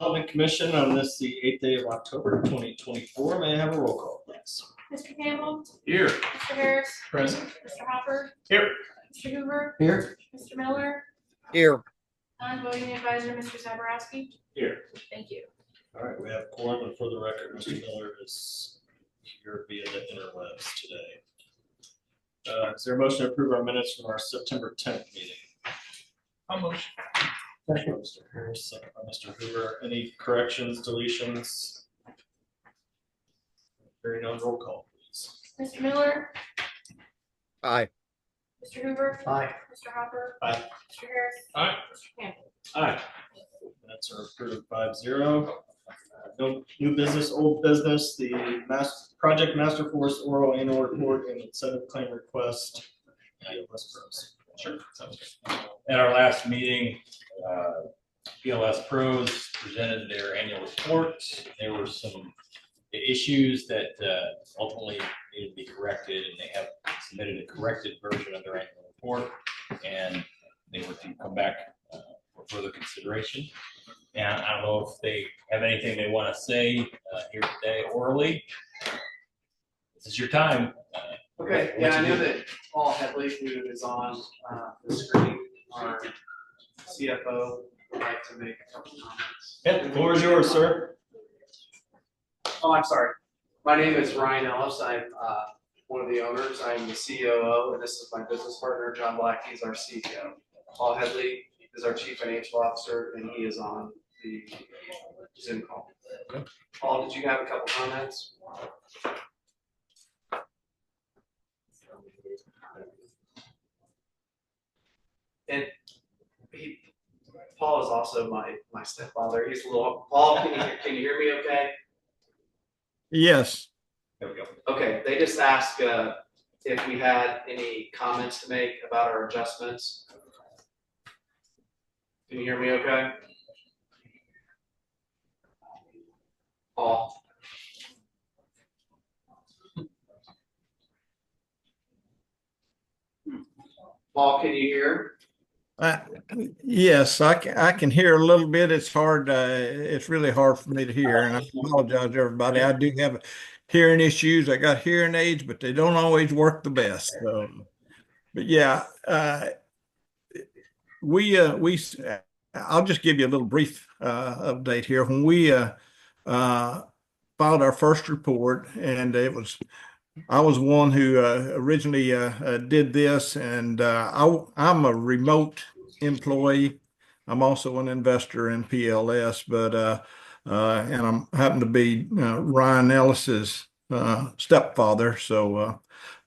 Redevelopment Commission on this, the 8th day of October, 2024. May I have a roll call, please? Mr. Campbell. Here. Mr. Harris. Present. Mr. Hopper. Here. Mr. Hoover. Here. Mr. Miller. Here. Non-voting advisor, Mr. Zaborowski. Here. Thank you. All right, we have quorum, and for the record, Mr. Miller is here via the interwebs today. Is there a motion to approve our minutes from our September 10th meeting? I'll motion. Thank you, Mr. Harris, second by Mr. Hoover. Any corrections, deletions? Hearing none, roll call, please. Mr. Miller. Aye. Mr. Hoover. Aye. Mr. Hopper. Aye. Mr. Harris. Aye. Mr. Campbell. Aye. Minutes are approved 5-0. No new business, old business, the Project Master Force oral annual report and incentive claim request. Sure. At our last meeting, PLS Pros presented their annual report. There were some issues that ultimately needed to be corrected, and they have submitted a corrected version of their annual report, and they were to come back for further consideration. And I don't know if they have anything they want to say here today orally. This is your time. Okay, yeah, I know that Paul Headley, who is on the screen, our CFO, would like to make a couple comments. Yeah, the floor is yours, sir. Oh, I'm sorry. My name is Ryan Ellis. I'm one of the owners. I'm the COO, and this is my business partner, John Black. He's our CEO. Paul Headley is our Chief Financial Officer, and he is on the Zoom call. Paul, did you have a couple comments? And Paul is also my stepfather. He's a little. Paul, can you hear me? Okay. Yes. There we go. Okay. They just asked if we had any comments to make about our adjustments. Can you hear me? Okay. Paul. Paul, can you hear? Yes, I can hear a little bit. It's hard. It's really hard for me to hear, and I apologize, everybody. I do have hearing issues. I got hearing aids, but they don't always work the best. So, but yeah, I'll just give you a little brief update here. When we filed our first report, and I was one who originally did this, and I'm a remote employee. I'm also an investor in PLS, but and I'm happen to be Ryan Ellis's stepfather. So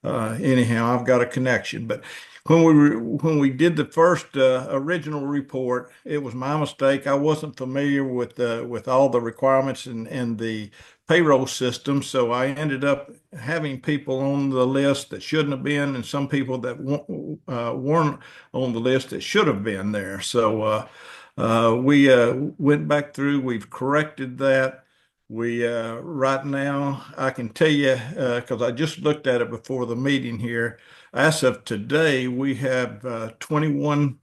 anyhow, I've got a connection. But when we did the first original report, it was my mistake. I wasn't familiar with all the requirements and the payroll system, so I ended up having people on the list that shouldn't have been, and some people that weren't on the list that should have been there. So we went back through. We've corrected that. We right now, I can tell you because I just looked at it before the meeting here. As of today, we have 21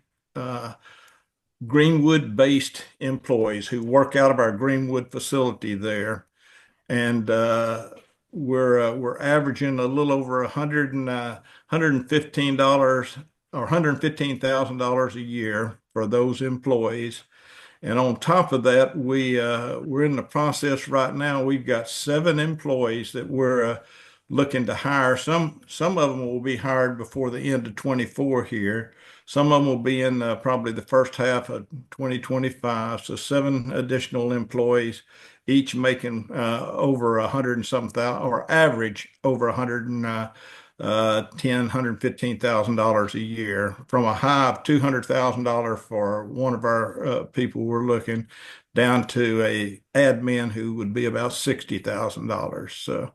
Greenwood-based employees who work out of our Greenwood facility there, and we're averaging a little over $115 or $115,000 a year for those employees. And on top of that, we're in the process right now. We've got 7 employees that we're looking to hire. Some of them will be hired before the end of 24 here. Some of them will be in probably the first half of 2025. So 7 additional employees, each making over 100 and something thousand, or average over $115,000 a year, from a high of $200,000 for one of our people we're looking, down to a admin who would be about $60,000. So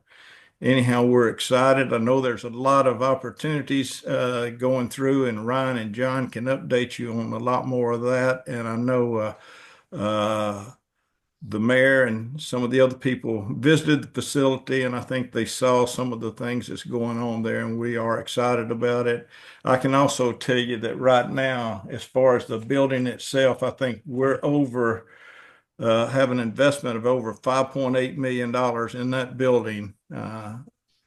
anyhow, we're excited. I know there's a lot of opportunities going through, and Ryan and John can update you on a lot more of that. And I know the mayor and some of the other people visited the facility, and I think they saw some of the things that's going on there, and we are excited about it. I can also tell you that right now, as far as the building itself, I think we're over have an investment of over $5.8 million in that building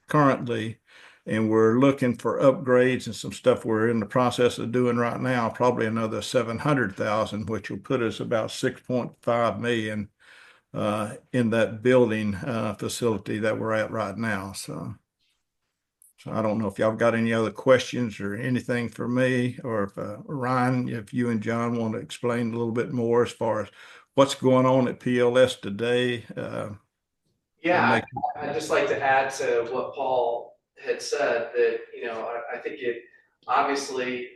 currently. And we're looking for upgrades and some stuff we're in the process of doing right now, probably another 700,000, which will put us about 6.5 million in that building facility that we're at right now. So I don't know if y'all got any other questions or anything for me, or if Ryan, if you and John want to explain a little bit more as far as what's going on at PLS today. Yeah, I'd just like to add to what Paul had said, that, you know, I think it obviously,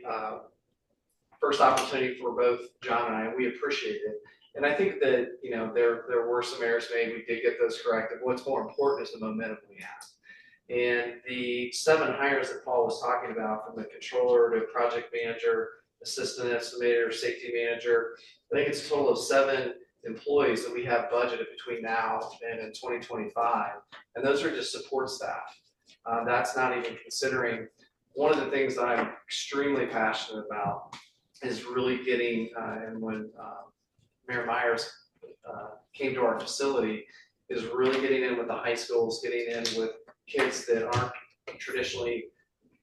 first opportunity for both John and I, we appreciate it. And I think that, you know, there were some errors made. We did get those corrected. What's more important is the momentum we have. And the 7 hires that Paul was talking about, from the controller to project manager, assistant estimator, safety manager, I think it's a total of 7 employees that we have budgeted between now and in 2025. And those are just support staff. That's not even considering, one of the things that I'm extremely passionate about is really getting, and when Mayor Myers came to our facility, is really getting in with the high schools, getting in with kids that aren't traditionally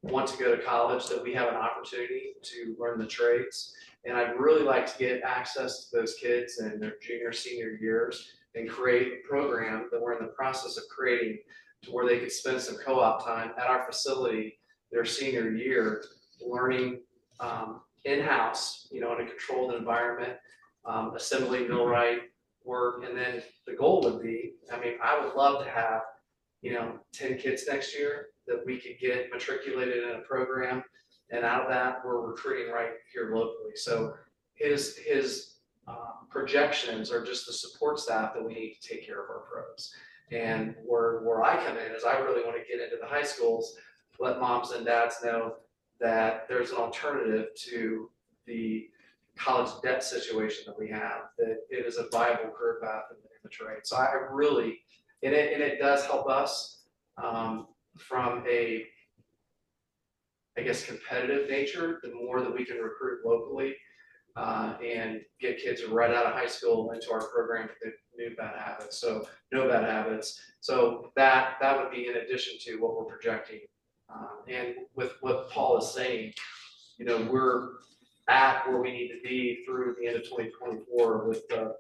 want to go to college, that we have an opportunity to learn the trades. And I'd really like to get access to those kids in their junior, senior years and create a program that we're in the process of creating, to where they could spend some co-op time at our facility their senior year, learning in-house, you know, in a controlled environment, assembly, millwright work. And then the goal would be, I mean, I would love to have, you know, 10 kids next year that we could get matriculated in a program. And out of that, we're recruiting right here locally. So his projections are just the support staff that we need to take care of our pros. And where I come in is, I really want to get into the high schools, let moms and dads know that there's an alternative to the college debt situation that we have, that it is a viable career path in the trade. So I really, and it does help us from a, I guess, competitive nature. The more that we can recruit locally and get kids right out of high school into our program with no bad habits. So that would be in addition to what we're projecting. And with what Paul is saying, you know, we're at where we need to be through the end of 2024 with the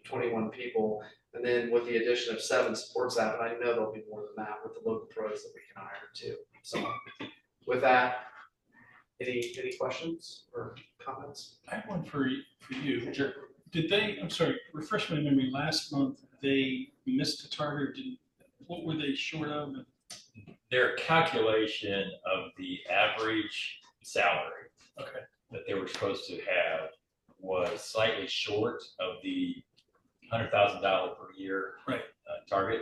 21 people. And then with the addition of 7 support staff, and I know there'll be more than that with the local pros that we can hire too. So with that, any questions or comments? I have one for you. Sure. Did they, I'm sorry, refresh my memory, last month they missed a target? What were they short of? Their calculation of the average salary that they were supposed to have was slightly short of the $100,000 per year target.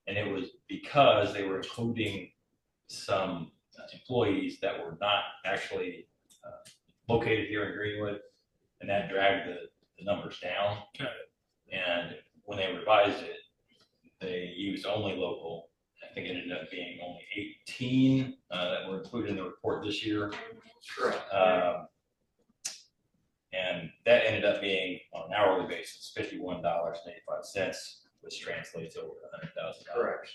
And it was because they were including some employees that were not actually located here in Greenwood, and that dragged the numbers down. Okay. And when they revised it, they used only local. I think it ended up being only 18 that were included in the report this year. Correct. And that ended up being, on an hourly basis, $51.85, which translates over $100,000. Correct.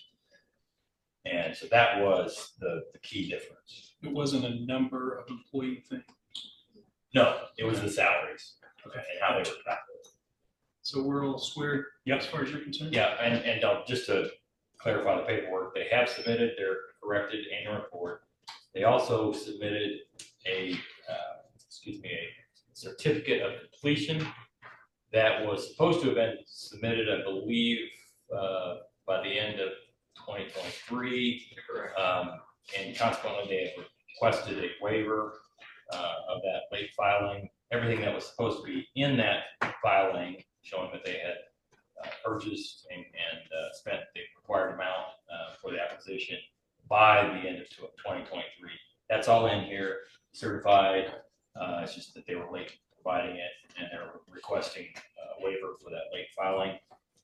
And so that was the key difference. It wasn't a number of employee thing. No, it was the salaries. Okay. And how they were calculated. So we're all squared as far as you're concerned? Yeah, and just to clarify the paperwork, they have submitted their corrected annual report. They also submitted a certificate of completion that was supposed to have been submitted, I believe, by the end of 2023. Correct. And consequently, they have requested a waiver of that late filing. Everything that was supposed to be in that filing, showing that they had purchased and spent the required amount for the acquisition by the end of 2023. That's all in here, certified. It's just that they were late providing it, and they're requesting a waiver for that late filing.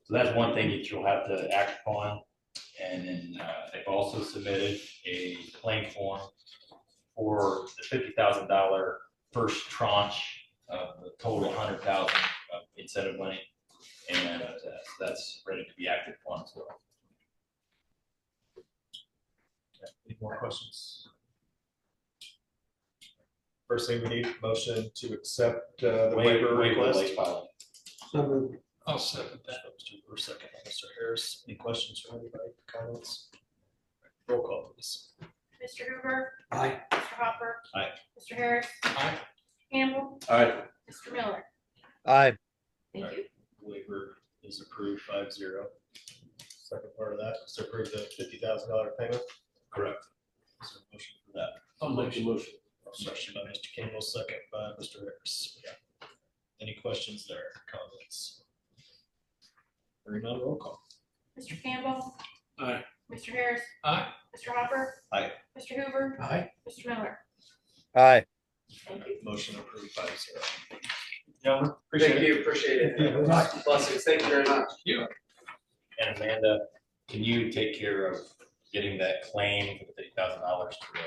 So that's one thing that you'll have to act upon. And then they've also submitted a claim form for the $50,000 first tranche of the total $100,000 incentive money, and that's ready to be acted upon as well. Any more questions? First thing we need, motion to accept the waiver request. late filing. I'll second that. Mr. Hoover, second by Mr. Harris. Any questions from anybody, comments? Roll call, please. Mr. Hoover. Aye. Mr. Hopper. Aye. Mr. Harris. Aye. Campbell. Aye. Mr. Miller. Aye. Thank you. Waiver is approved 5-0. Second part of that is to approve the $50,000 payment. Correct. Is there a motion for that? I'll make the motion. Motion by Mr. Campbell, second by Mr. Harris. Any questions there, comments? Hearing none, roll call. Mr. Campbell. Aye. Mr. Harris. Aye. Mr. Hopper. Aye. Mr. Hoover. Aye. Mr. Miller. Aye. Thank you. Motion approved 5-0. Gentlemen, appreciate Thank it. you, appreciate it. Blessings, thank you very much. And Amanda, can you take care of getting that claim for the $50,000 to the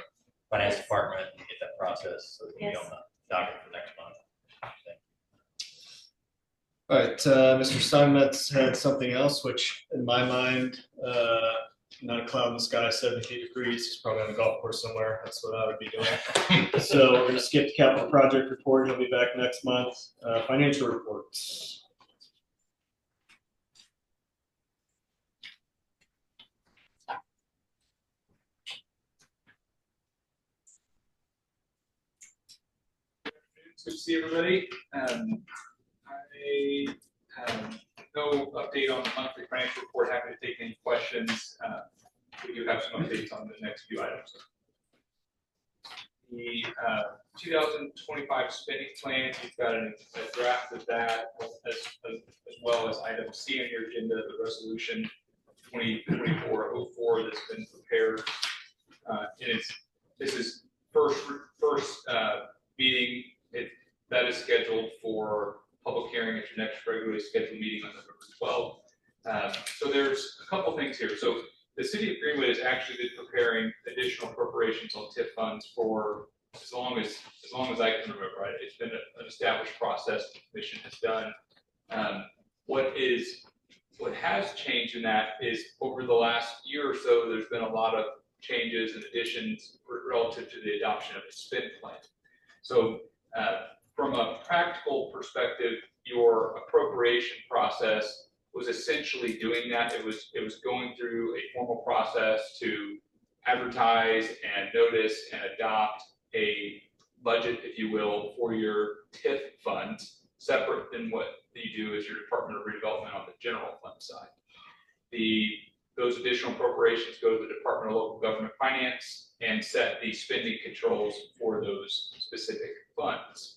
finance department and get that process so that we Yes. don't docket for next month? All right, Mr. Steinmetz had something else, which in my mind, not a cloud in the sky, 70 degrees, he's probably on a golf course somewhere, that's what I would be doing. So we're gonna skip the capital project report, he'll be back next month. Financial reports. Good to see everybody. I have no update on the monthly financial report. Happy to take any questions. We do have some updates on the next few items. The 2025 spending plan, you've got a draft of that as well as item C on your agenda, the resolution 2024-04 that's been prepared. This is first meeting that is scheduled for public hearing at your next regularly scheduled meeting on November 12th. So there's a couple things here. So the city of Greenwood has actually been preparing additional appropriations on TIF funds for as long as I can remember. Right? It's been an established process the commission has done. What has changed in that is over the last year or so, there's been a lot of changes and additions relative to the adoption of the spend plan. So from a practical perspective, your appropriation process was essentially doing that. It was going through a formal process to advertise and notice and adopt a budget, if you will, for your TIF funds, separate than what you do as your Department of Redevelopment on the general fund side. Those additional appropriations go to the Department of Local Government Finance and set the spending controls for those specific funds.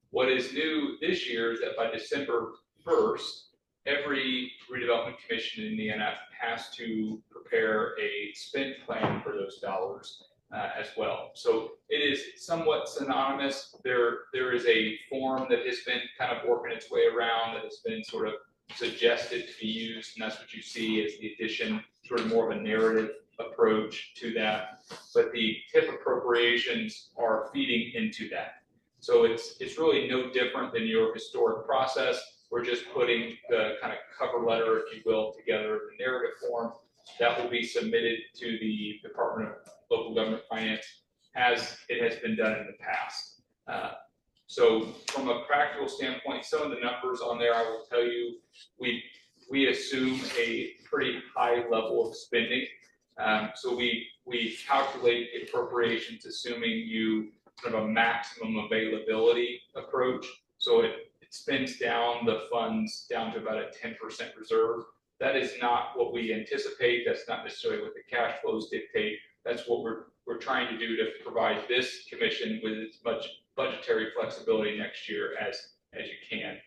What is new this year is that by December 1st, every redevelopment commission in Indiana has to prepare a spend plan for those dollars as well. So it is somewhat synonymous. There is a form that has been kind of working its way around that has been sort of suggested to be used, and that's what you see as the addition, sort of more of a narrative approach to that. But the TIF appropriations are feeding into that. So it's really no different than your historic process. We're just putting the kind of cover letter, if you will, together in narrative form. That will be submitted to the Department of Local Government Finance as it has been done in the past. So from a practical standpoint, some of the numbers on there, I will tell you, we assume a pretty high level of spending. So we calculate appropriations assuming you kind of a maximum availability approach. So it spends down the funds down to about a 10% reserve. That is not what we anticipate. That's not necessarily what the cash flows dictate. That's what we're trying to do to provide this commission with as much budgetary flexibility next year as you can.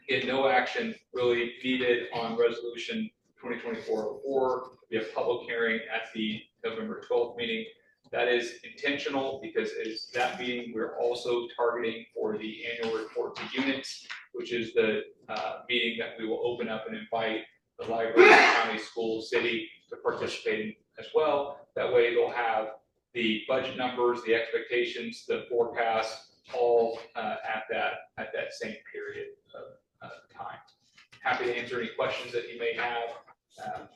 Again, no action really needed on resolution 2024-04. We have public hearing at the November 12th meeting. That is intentional because as that meeting, we're also targeting for the annual report to units, which is the meeting that we will open up and invite the library, county, school, city to participate in as well. That way they'll have the budget numbers, the expectations, the forecast, all at that same period. happy to answer any questions that you may have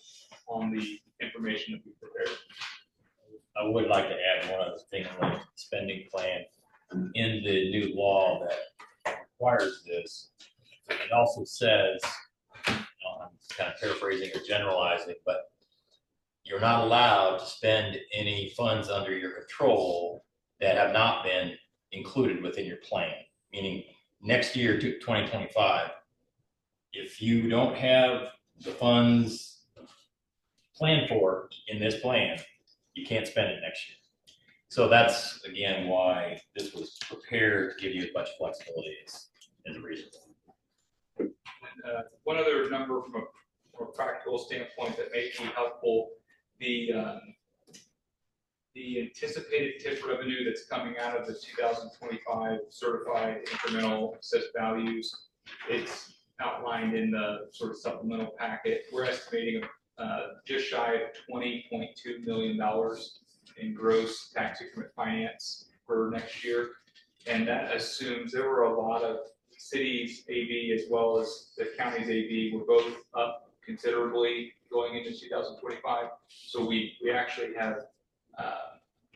on the information that we prepared. I would like to add one other thing on the spending plan in the new law that requires this. It also says, I'm kind of paraphrasing or generalizing, but you're not allowed to spend any funds under your control that have not been included within your plan. Meaning next year, 2025, if you don't have the funds planned for in this plan, you can't spend it next year. So that's, again, why this was prepared to give you as much flexibility as reasonable. And, one other number from a practical standpoint that may be helpful, the anticipated TIF revenue that's coming out of the 2025 certified incremental assessed values, it's outlined in the sort of supplemental packet. We're estimating just shy of $20.2 million in gross tax increment finance for next year. And that assumes there were a lot of cities AV as well as the county's AV were both up considerably going into 2025. So we actually have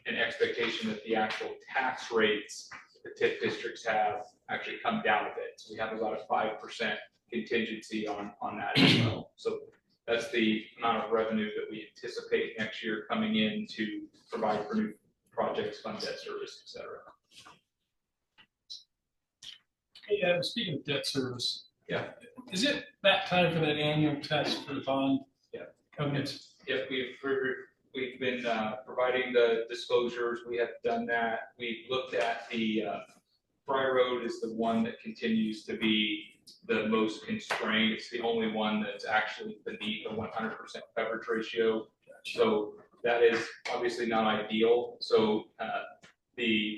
an expectation that the actual tax rates the TIF districts have actually come down a bit. So we have about a 5% contingency on that as well. So that's the amount of revenue that we anticipate next year coming in to provide for new projects, fund debt service, et cetera. Hey, speaking of debt service. Yeah. Is it that time for that annual test for the bond? Yeah. Covenants? Yeah, we've been providing the disclosures. We have done that. We've looked at the Fry Road is the one that continues to be the most constrained. It's the only one that's actually beneath a 100% coverage ratio. So that is obviously not ideal. So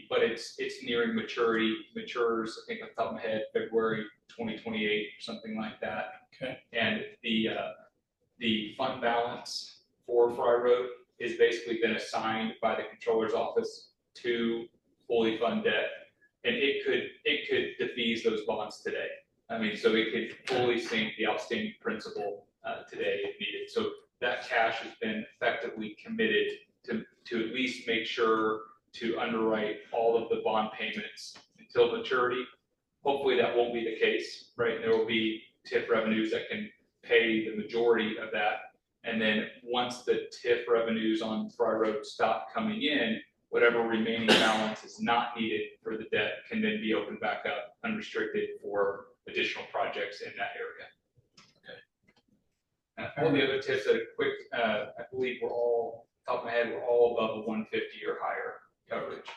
but it's nearing maturity. Matures, I think off the top of my head, February 2028 or something like that. Okay. And the fund balance for Fry Road is basically been assigned by the controller's office to fully fund debt, and it could defease those bonds today. I mean, so it could fully sink the outstanding principal today if needed. So that cash has been effectively committed to at least make sure to underwrite all of the bond payments until maturity. Hopefully that won't be the case, right? There will be TIF revenues that can pay the majority of that. And then once the TIF revenues on Fry Road stop coming in, whatever remaining balance is not needed for the debt can then be opened back up unrestricted for additional projects in that area. Okay. All the other TIFs at a quick, I believe we're all, top of my head, we're all above a 150 or higher coverage.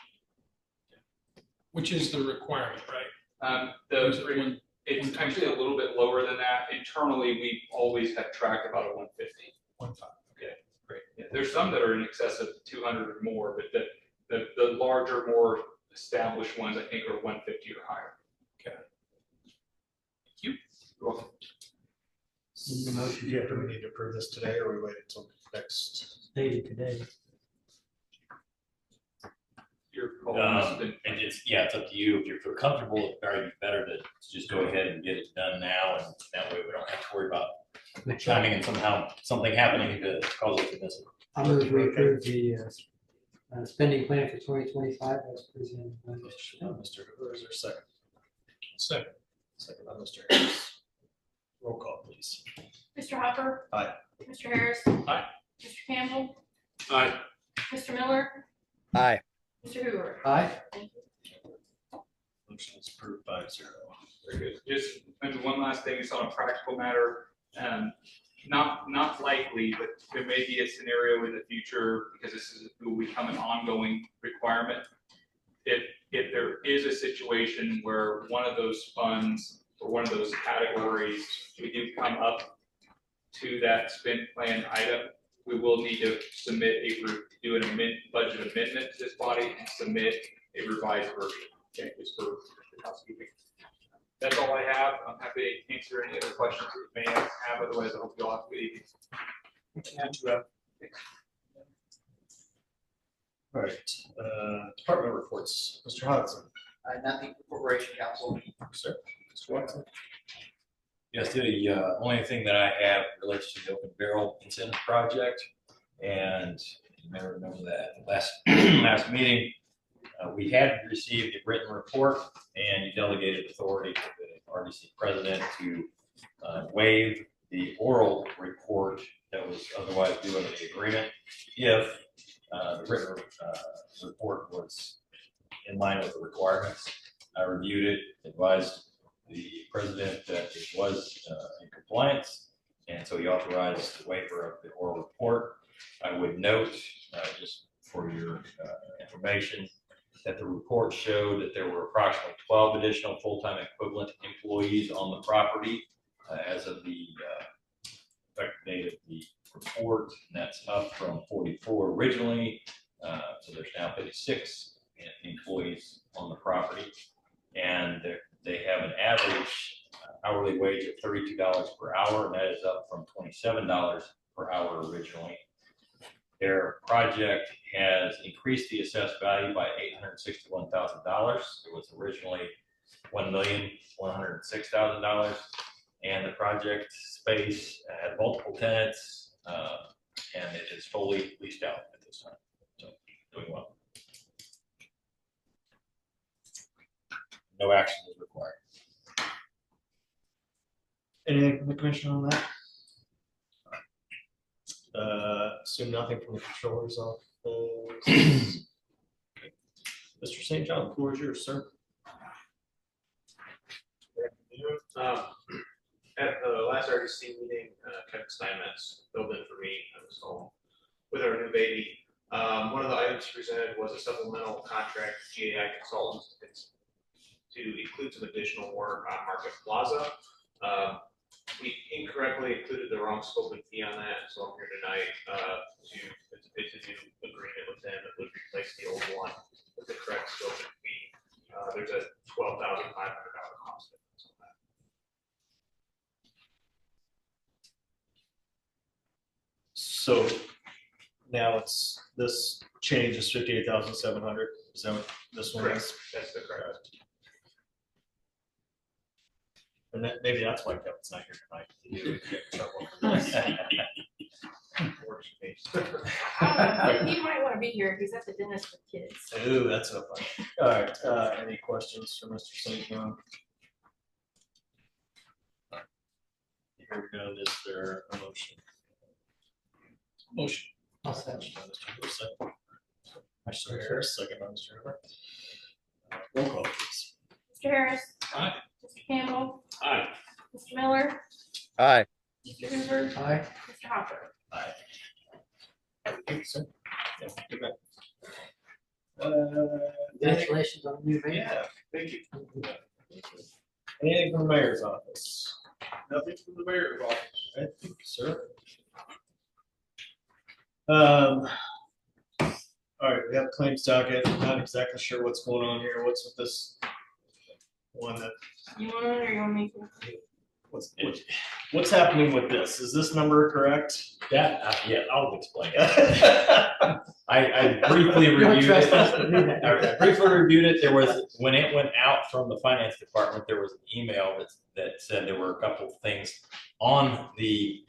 Which is the requirement, right? It's actually a little bit lower than that. Internally, we always have tracked about a 150. 1.5. Okay, great. Yeah, there's some that are in excess of 200 or more, but the larger, more established ones, I think, are 150 or higher. Okay. Thank you. You're welcome. Do we need to approve this today, or we wait until next? Dated today. Your call. And it's up to you. If you're comfortable, it's very better to just go ahead and get it done now, and that way we don't have to worry about timing and somehow something happening to cause us to miss it. I move we approve the spending plan for 2025 as presented. Mr. Hoover, is there a second? Second. Second by Mr. Harris. Roll call, please. Mr. Hopper. Aye. Mr. Harris. Aye. Mr. Campbell. Aye. Mr. Miller. Aye. Mr. Hoover. Aye. Thank you. Motion is approved 5-0. Very good. Just maybe one last thing, it's on a practical matter. Not likely, but there may be a scenario in the future because this will become an ongoing requirement. If there is a situation where one of those funds or one of those categories, we do come up to that spend plan item, we will need to do an budget amendment to this body and submit a revised version. Okay, just for housekeeping. That's all I have. I'm happy to answer any other questions that you may have. Otherwise, I hope you all have a good evening. All right, department reports. Mr. Hodson. Nothing for Corporation Council. Sir. Mr. Watson. Yes, the only thing that I have relates to the open barrel incentive project. And you may remember that last last meeting, we had received a written report and you delegated authority to the RDC president to waive the oral report that was otherwise due under the agreement if the written report was in line with the requirements. I reviewed it, advised the president that it was in compliance, and so he authorized the waiver of the oral report. I would note, just for your information, that the report showed that there were approximately 12 additional full-time equivalent employees on the property as of the effective date of the report, and that's up from 44 originally. So there's now 56 employees on the property, and they have an average hourly wage of $32 per hour, and that is up from $27 per hour originally. Their project has increased the assessed value by $861,000. It was originally $1,106,000, and the project space had multiple tenants, and it is fully leased out at this time. So doing well. No action is required. Anything from the commission on that? Assume nothing from the controller's office. Mr. St. John, the floor is yours, sir. At the last RDC meeting, Kevin Steinmetz filled in for me. I was home with our new baby. One of the items presented was a supplemental contract with GAI Consultants to include some additional work on Market Plaza. We incorrectly included the wrong scope and fee on that, so I'm here tonight it's a new agreement with them that would replace the old one with the correct scope and fee. There's a $12,500 cost difference on that. So now it's, this change is 58,700. Is that what this one is? That's the correct. And that, maybe that's why Kevin's not here tonight. He might want to be here. He's at the dentist with kids. Ooh, that's so funny. All right, any questions for Mr. St. John? Here we go. Is there a motion? Motion. I'll second. Motion by Mr. Wilson. Mr. Harris, second by Mr. Hoover. Roll call, please. Mr. Harris. Aye. Mr. Campbell. Aye. Mr. Miller. Aye. Mr. Hoover. Aye. Mr. Hopper. Aye. Thank you, sir. Yeah, good night. Congratulations on the new baby. Yeah, thank you. Anything from the mayor's office? Nothing from the mayor's office. Thank you, sir. All right, we have claims docket. Not exactly sure what's going on here. What's with this one that, You want it or you want me to? what's happening with this? Is this number correct? That, yeah, I'll explain it. I briefly Don't reviewed trust it. us to do that. I briefly reviewed it. There was, when it went out from the finance department, there was an email that said there were a couple of things on the,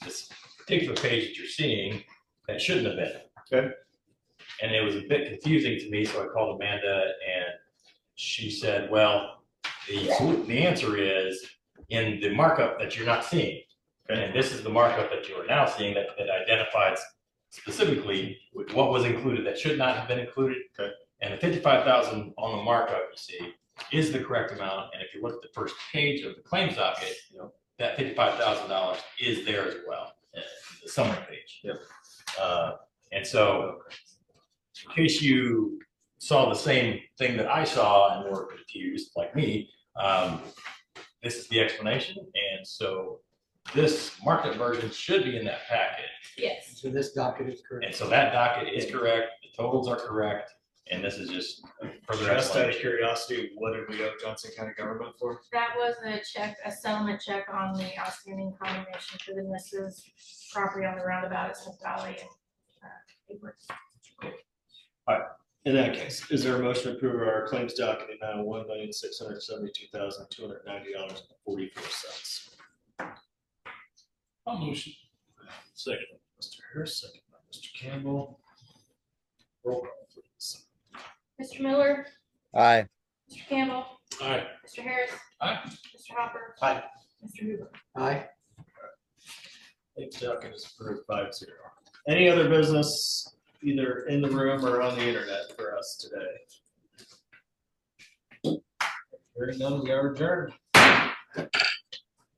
this particular page that you're seeing that shouldn't have been. Okay. And it was a bit confusing to me, so I called Amanda and she said, well, the answer is in the markup that you're not seeing. And this is the markup that you are now seeing that identifies specifically what was included that should not have been included. Okay. And the 55,000 on the markup, you see, is the correct amount. And if you look at the first page of the claims docket, that $55,000 is there as well, the summary page. Yep. And so, in case you saw the same thing that I saw and were confused, like me, this is the explanation. And so, this market version should be in that packet. Yes. So this docket is correct. And so that docket is correct, the totals are correct, and this is just further Just out of explanation. curiosity, what did we owe Johnson County government for? That was a check, a settlement check on the outstanding condemnation for the Mrs. property on the roundabout at Smith Valley and Abrams. In that case, is there a motion to approve our claims docket in the amount of $1,672,290.44? I'll motion. Second, Mr. Harris, second by Mr. Campbell. Roll call, please. Mr. Miller, Aye. Mr. Campbell, Aye. Mr. Harris, Aye. Mr. Hopper. Aye. Mr. Hoover. Aye. Claims docket is approved 5-0. Any other business either in the room or on the internet for us today? Hearing none, we are adjourned.